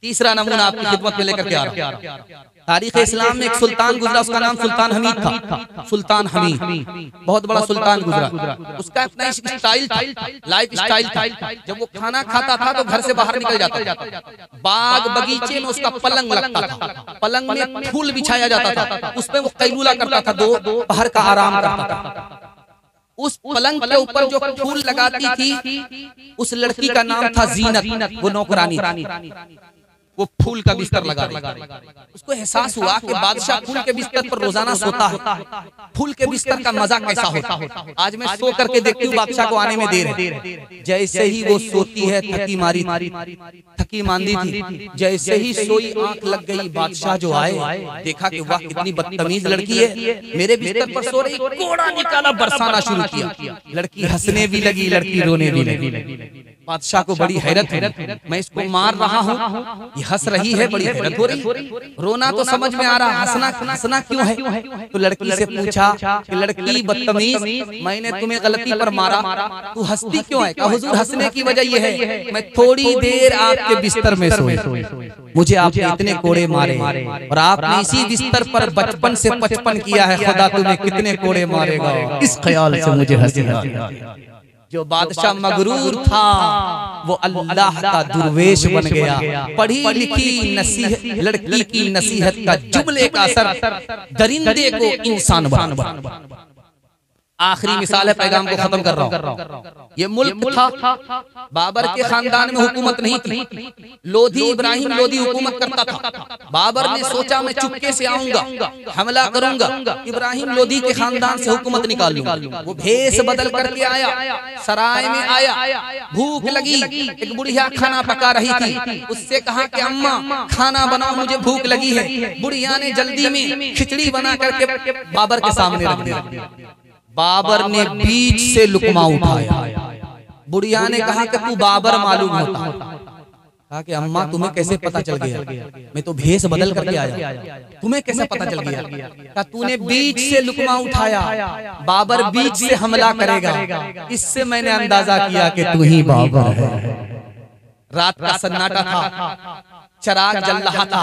तीसरा नमूना आपकी खिदमत में लेकर के आ रहा हूं। तारीख इस्लाम में एक सुल्तान गुजरा, उसका नाम सुल्तान हमीद था। सुल्तान हमीद बहुत बड़ा सुल्तान गुजरा। उसका अपना स्टाइल था, लाइफ स्टाइल था। जब वो खाना खाता था तो घर से बाहर निकल जाता था। बाग बगीचे में उसका पलंग लगता था, पलंग में फूल बिछाया जाता था, उस पर वो कैलूला करता था, दो पहर का आराम करता था। उस पलंग के ऊपर जो फूल लगाती थी उस लड़की का नाम था जीनत, वो नौकरानी थी। वो फूल का बिस्तर लगा रही। उसको एहसास हुआ कि बादशाह फूल के बिस्तर पर रोजाना सोता है, फूल के बिस्तर का मजा कैसा होता। आज मैं सो करके देखती हूँ बादशाह को आने में देर है। जैसे ही वो सोती है, थकी मांदी थी, जैसे ही सोई आंख लग गई, बादशाह जो आए देखा कि वाह कितनी बदतमीज लड़की है, मेरे बिस्तर पर सो रही, कोड़ा निकाला, बरसाना शुरू किया। लड़की हंसने भी लगी, लड़की रोने भी लगी। बादशाह को बड़ी हैरत है, मैं इसको मार रहा हूँ, ये हंस रही है, बड़ी हैरत हो रही। रोना तो समझ में आ रहा, हंसना क्यों है? तो लड़की से पूछा कि लड़की बदतमीज, मैंने तुम्हें गलती पर मारा, तू हंसती क्यों है? कहा हुजूर हंसने की वजह ये है, मैं थोड़ी देर आपके बिस्तर में सोई, मुझे आपने इतने कोड़े मारे और आपने इसी बिस्तर पर बचपन से 55 किया है, खुदा तुम्हें कितने कोड़े मारेगा, इस ख्याल से मुझे हंसी आती। जो बादशाह मगरूर था वो अल्लाह का दुर्वेश बन गया। पढ़ी लिखी नसीहत लड़की की नसीहत का जुमले का असर दरिंदे को इंसान बना। आखिरी मिसाल है, पैगाम को खत्म कर रहा हूँ। ये मुल्क था, बाबर के खानदान में हुकूमत नहीं थी, लोधी इब्राहिम लोधी हुकूमत करता था। बाबर ने सोचा मैं चुपके से आऊंगा, हमला करूंगा, इब्राहिम लोधी के खानदान से हुकूमत निकाल लूंगा। वो भेष बदल करके आया, सराय में आया, भूख लगी, एक बुढ़िया खाना पका रही थी, उससे कहा कि अम्मा खाना बनाओ, मुझे भूख लगी है। बुढ़िया ने जल्दी में खिचड़ी बना करके बाबर के सामने रख दिया। बाबर ने बीच से लुकमा उठाया। बुढ़िया ने कहा कि तू बाबर मालूम होता। कहा कि अम्मा तुम्हें कैसे पता चल गया? मैं तो भेष बदल करके आया, तुम्हें कैसे पता चल गया? कहा तूने बीच से लुकमा उठाया, बाबर बीच से हमला करेगा, इससे मैंने अंदाजा किया कि तू ही बाबर है। रात का सन्नाटा था, चराग जल रहा था,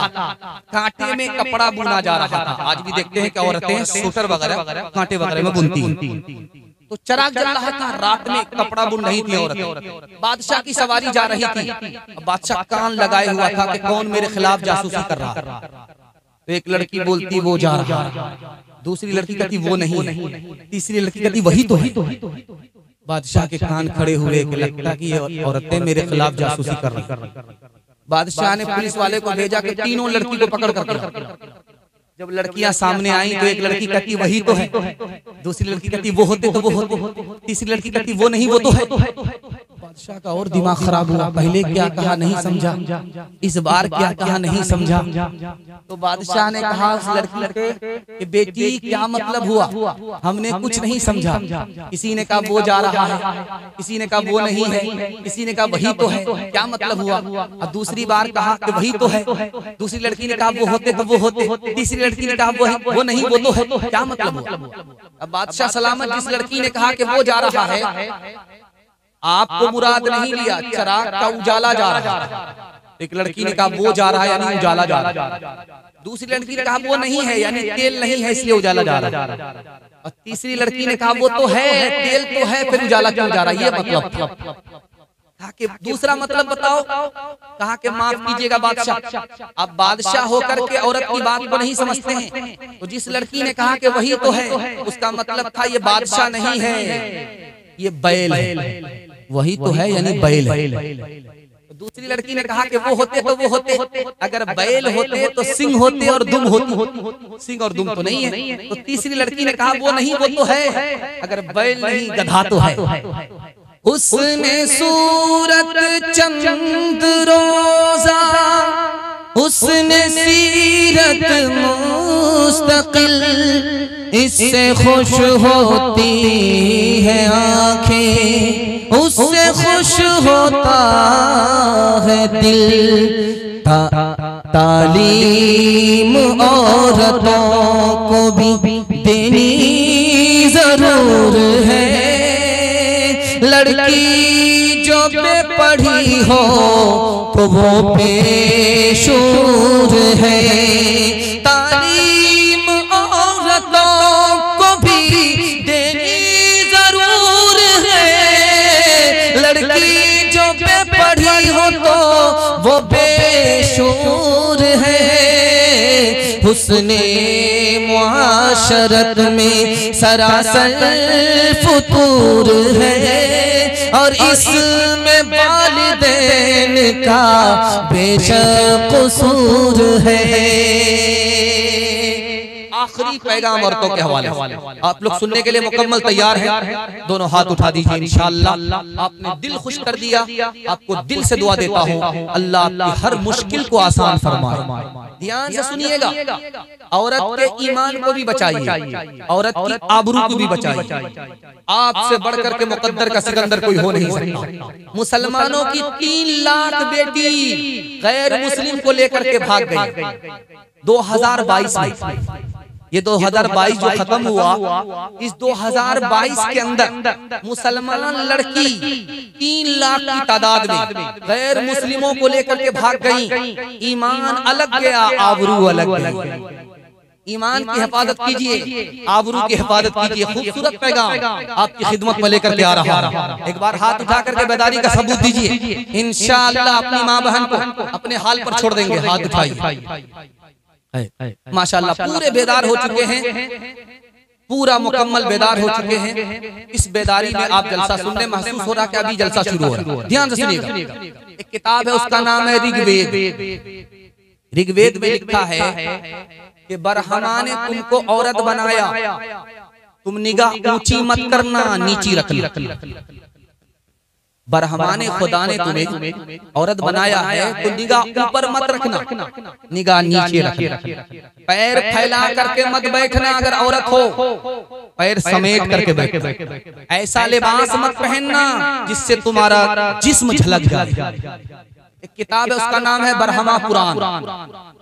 कांटे में कपड़ा बुना जा रहा था। आज भी देखते हैं कि औरतें सूटर वगैरह कांटे वगैरह में बुनती हैं। तो चराग जल रहा था, रात में कपड़ा बुन रही थी औरतें। बादशाह की सवारी जा रही थी, बादशाह कान लगाए हुआ था कि कौन मेरे खिलाफ जासूसी कर रहा है। तो एक लड़की बोलती वो जा रहा है, दूसरी लड़की कहती वो नहीं, तीसरी लड़की कहती वही तो है। बादशाह के कान खड़े हुए, लगता कि ये औरतें मेरे खिलाफ जासूसी कर रही। बादशाह ने पुलिस वाले को भेजा कि तीनों लड़की को पकड़ कर। जब लड़कियां सामने आई तो एक लड़की कहती वही तो है, दूसरी लड़की कहती वो होते तो वो होते, तीसरी लड़की कहती वो नहीं वो तो है। बादशाह का और दिमाग खराब हुआ, पहले क्या कहा नहीं समझा, इस बार क्या कहा नहीं समझा। तो बादशाह ने कहा उस लड़की के कि बेटी क्या मतलब हुआ, हमने कुछ नहीं समझा। किसी ने कहा वो जा रहा है, किसी ने कहा वो नहीं है, किसी ने कहा वही तो है, क्या मतलब हुआ? और दूसरी बार कहा कि वही तो है, दूसरी लड़की ने कहा वो होते तो वो होते, तीसरी लड़की ने कहा वो नहीं वो तो है, क्या मतलब हुआ? अब बादशाह सलामत जिस लड़की ने कहा कि वो जा रहा है, आपको मुराद नहीं लिया, चराग का उजाला जा रहा है। एक लड़की ने कहा वो जा रहा है यानी उजाला जा रहा है, दूसरी लड़की ने कहा वो नहीं है यानी तेल नहीं है इसलिए उजाला जा रहा है, और तीसरी लड़की ने कहा वो तो है, तेल तो है, फिर उजाला क्यों जा रहा है? ये मतलब था। कहा कि दूसरा मतलब बताओ। कहा कि माफ कीजिएगा बादशाह, अब बादशाह होकर के औरत की बात को नहीं समझते हैं। तो जिस लड़की ने कहा कि वही तो है, उसका मतलब था ये बादशाह नहीं है, ये बैल है। वही तो है यानी बैल है। दूसरी लड़की ने कहा कि वो होते तो वो होते, अगर बैल होते तो सिंह होते और दुम होती, सिंह और दुम तो नहीं है। तो तीसरी लड़की ने कहा वो नहीं वो तो है, अगर बैल नहीं गधा तो है। उसने सूरत चंद रोजा, उसने सीरत मुस्तकिल, इससे खुश होती है आंखें, उससे खुश होता है दिल। तालीम औरतों को भी देनी जरूर है, लड़की जो बेपढ़ी हो तो वो बेशूर है। तालीम औरतों को भी देनी जरूर है। लड़की जो बेपढ़ी हो तो वो बेशूर है। हुस्ने मुआशरत में सरासर फुतूर है और इसमें वालिदैन का बेशक कसूर है। आखिरी पैगाम औरतों के हवाले आप लोग सुनने के लिए मुकम्मल तैयार हैं? दोनों हाथ उठा दीजिए। इंशाअल्लाह आपने दिल खुश कर दिया। आपको दिल से दुआ देता हूँ अल्लाह आपकी हर मुश्किल को आसान फरमाए। ध्यान से सुनिएगा, औरत के ईमान को भी बचाइए, औरत की आबरू को भी बचाइए। आपसे बढ़कर के मुकद्दर का सिकंदर कोई हो नहीं सकता। मुसलमानों की 3 लाख बेटी गैर मुस्लिम को लेकर के भाग गई 2022 में। ये 2022 जो खत्म हुआ, इस 2022 के अंदर मुसलमान लड़की 3 लाख की तादाद में गैर मुस्लिमों को लेकर के भाग गई। ईमान अलग गया, आबरू अलग गई। ईमान की हिफाजत कीजिए, आबरू की हिफाजत कीजिए। खूबसूरत पैगाम आपकी खिदमत में लेकर के आ रहा है। एक बार हाथ उठा करके बेदारी का सबूत दीजिए। इंशाअल्लाह अपनी माँ बहन को अपने हाल पर छोड़ देंगे। हाथ उठाइए। माशाअल्लाह पूरे बेदार हो चुके हैं, पूरा मुकम्मल बेदार हो चुके हैं। इस बेदारी में आप जलसा सुनने महसूस हो रहा है कि अभी जलसा शुरू हो रहा है। ध्यान से सुनिएगा। एक किताब है, उसका नाम है ऋग्वेद। ऋग्वेद में लिखा है कि बरहमा ने तुमको औरत बनाया, तुम निगाह ऊंची मत करना, नीची रखना। बरहमा ने खुदा ने तुम्हें औरत बनाया है तो निगाह ऊपर मत रखना, निगाह नीचे रखना। पैर फैला करके मत बैठना अगर औरत हो, पैर समेट करके बैठना। ऐसा लिबास मत पहनना जिससे तुम्हारा जिस्म झलक जाए। एक किताब है, उसका नाम है बरहमा कुरान।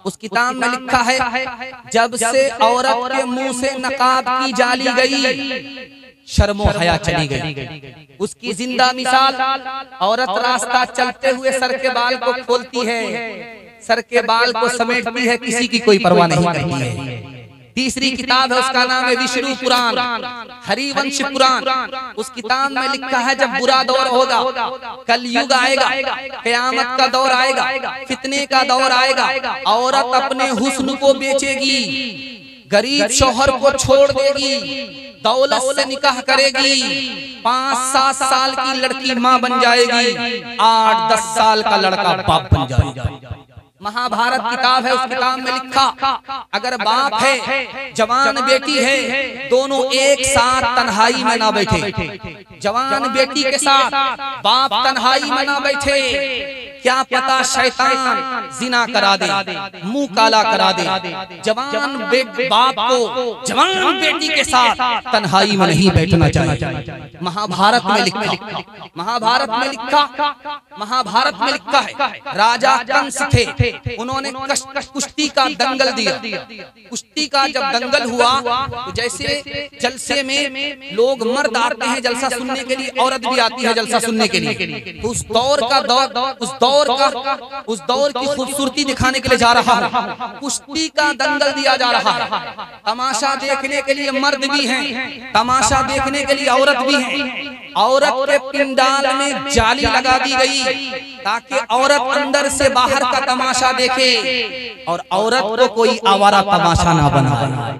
उस किताब में लिखा है जब से औरत के मुंह से नकाब की जाली गई, शर्मो हया चली गई। उसकी जिंदा मिसाल, औरत रास्ता चलते हुए सर के बाल को खोलती है, सर के बाल को समेटती है, किसी की कोई परवाह नहीं करती है। तीसरी किताब है, उसका नाम है विष्णु पुराण, हरिवंश पुराण। उस किताब में लिखा है जब बुरा दौर होगा, कलयुग आएगा, क़यामत का दौर आएगा, फितने का दौर आएगा, औरत अपने हुस्न को बेचेगी, गरीब शौहर को छोड़ देगी, दौलत से निकाह करेगी, 5-7 साल की लड़की माँ बन जाएगी, 8-10 साल का लड़का बाप बन जाएगा। महाभारत किताब है, उस किताब में लिखा अगर बाप है, जवान बेटी है, दोनों एक साथ तन्हाई में ना बैठे, जवान बेटी के साथ बाप तन्हाई में ना बैठे, क्या पता शैतान जिना करा दे, मुंह काला करा दे। जवान बाप को जवान बेटी के साथ तन्हाई में नहीं बैठना चाहिए। महाभारत में लिखा, महाभारत में लिखा, महाभारत में लिखा है राजा कंस थे, उन्होंने कुश्ती का दंगल दिया। कुश्ती का जब दंगल हुआ तो जैसे जलसे में लोग मर्द आते हैं जलसा सुनने के लिए, औरत भी आती है जलसा सुनने के लिए, तो उस दौर की खूबसूरती दिखाने के लिए जा रहा है, कुश्ती का दंगल दिया जा रहा है। तमाशा देखने के लिए मर्द भी हैं, तमाशा देखने के लिए औरत भी है। औरत के पिंडाल में जाली लगा दी गई ताकि औरत अंदर से बाहर का तमाशा देखे और औरत को कोई आवारा तमाशा ना बनाए।